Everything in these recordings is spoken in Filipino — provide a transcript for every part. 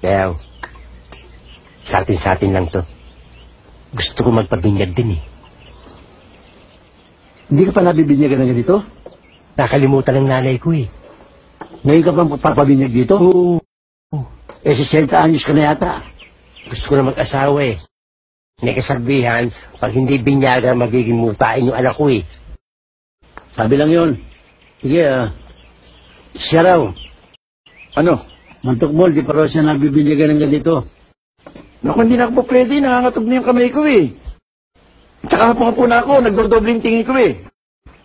Kaya, sa atin lang to. Gusto ko magpabinyag din eh. Hindi ka pa nabibinyagan ng ganito? Nakalimutan ng nanay ko eh. Ngayon ka bang papabinyag dito? Oo. 60 anyos ka na yata. Gusto ko na mag-asawa eh. May kasabihan, pag hindi binyagan, magiging mutain yung anak ko eh. Sabi lang yun. Sige, siya raw. Ano? Mantok mo, di pa raw siya nabibinyagan ng ganito. Naku, hindi na ako po pwede. Nangangatog na yung kamay ko eh. Tsaka po na ako, nagdodobling tingin ko eh.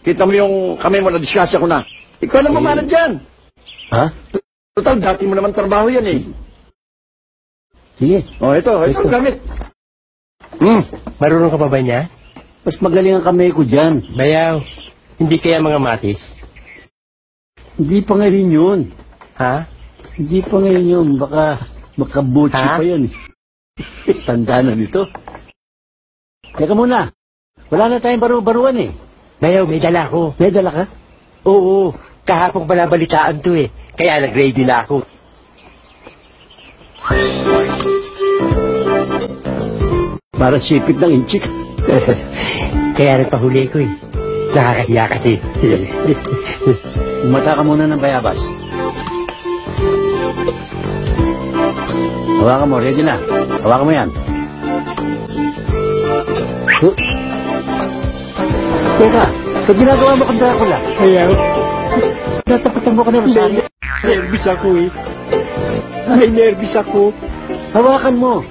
Kita mo yung kamay mo, na-discuss ko na. Ikaw na mamanad dyan. Ha? Total, dati mo naman trabaho yan eh. Sige. Ito gamit. Marunong ka pa ba niya? Mas magaling ang kamay ko dyan. Bayaw, hindi kaya mga matis? Hindi pa ngayon yun. Ha? Hindi pa ngayon yun. Baka butsi pa yan. Tanda na nito. Teka muna. Wala na tayong baruan eh. Bayaw, may dala ko. May dala ka? Oo, kahapon pala balitaan to eh. Kaya nag-ready na ako. Para sipit ng inchik. Kaya nagpahuli ko eh. Nakakahiya kasi. Umata ka muna ng bayabas. Hawakan mo, ready na. Hawakan mo yan. Teka, sa ginagawa mo kang Dracula. Bayaw, Natapatan mo ka na Rosario. nervous ako eh. May nervous ako. Hawakan mo.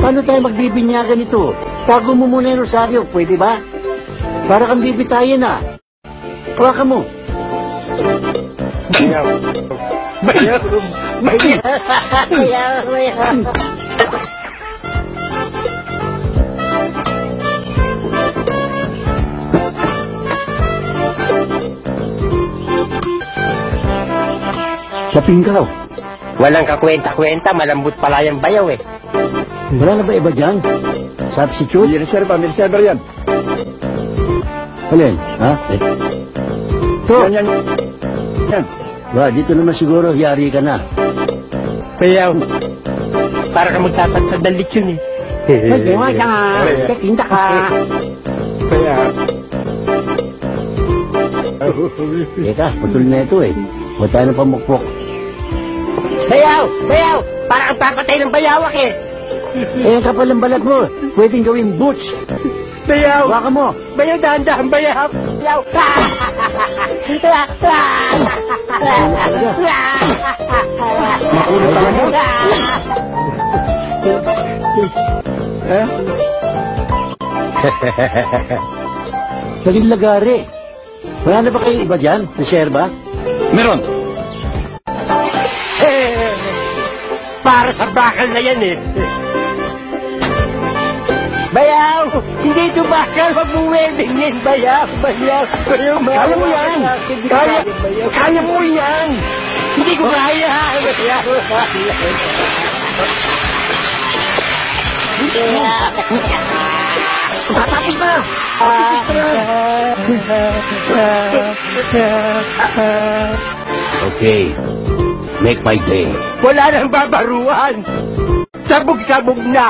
Paano tayo magbibinyagan ito? Tago mo muna yung Rosario, pwede ba? Para kang bibitayin ah. Hawakan mo. Bayaw. Bayaw. Bayaw. Bayaw. Saping ka. Walang kakwenta-kwenta, malambot pala yung bayaw eh. Wala na ba iba dyan? Substitute? May reserver yan. Alin? Ha? Ito. Yan. Ba, dito naman siguro, yari ka na. Bayaw, para ka magtatansad ng lechon eh. Nagawa ka nga. Kakinta ka. Bayaw. Teka, patuloy na ito eh. Huwag tayo na pamukpok. Bayaw! Bayaw! Para kang papatay ng bayawak eh. Eh, ang kapal ng balat mo. Pwedeng gawing butch. Bayaw! Waka mo. Bayaw, dahan-dahan, bayaw! Bayaw! Makulot talaga. Naging lagari. Wala na ba kayo iba dyan? Reserva? Meron. Para sa bakal na yan eh. Bayaw! Hindi ito bakal. Huwag mong wedding yan. Bayaw! Bayaw! Bayaw! Kaya mo yan! Kaya mo yan! Hindi ko kaya! Bayaw! Tatapos na! Okay. Make my day. Wala nang babaruan! Sabog-sabog na!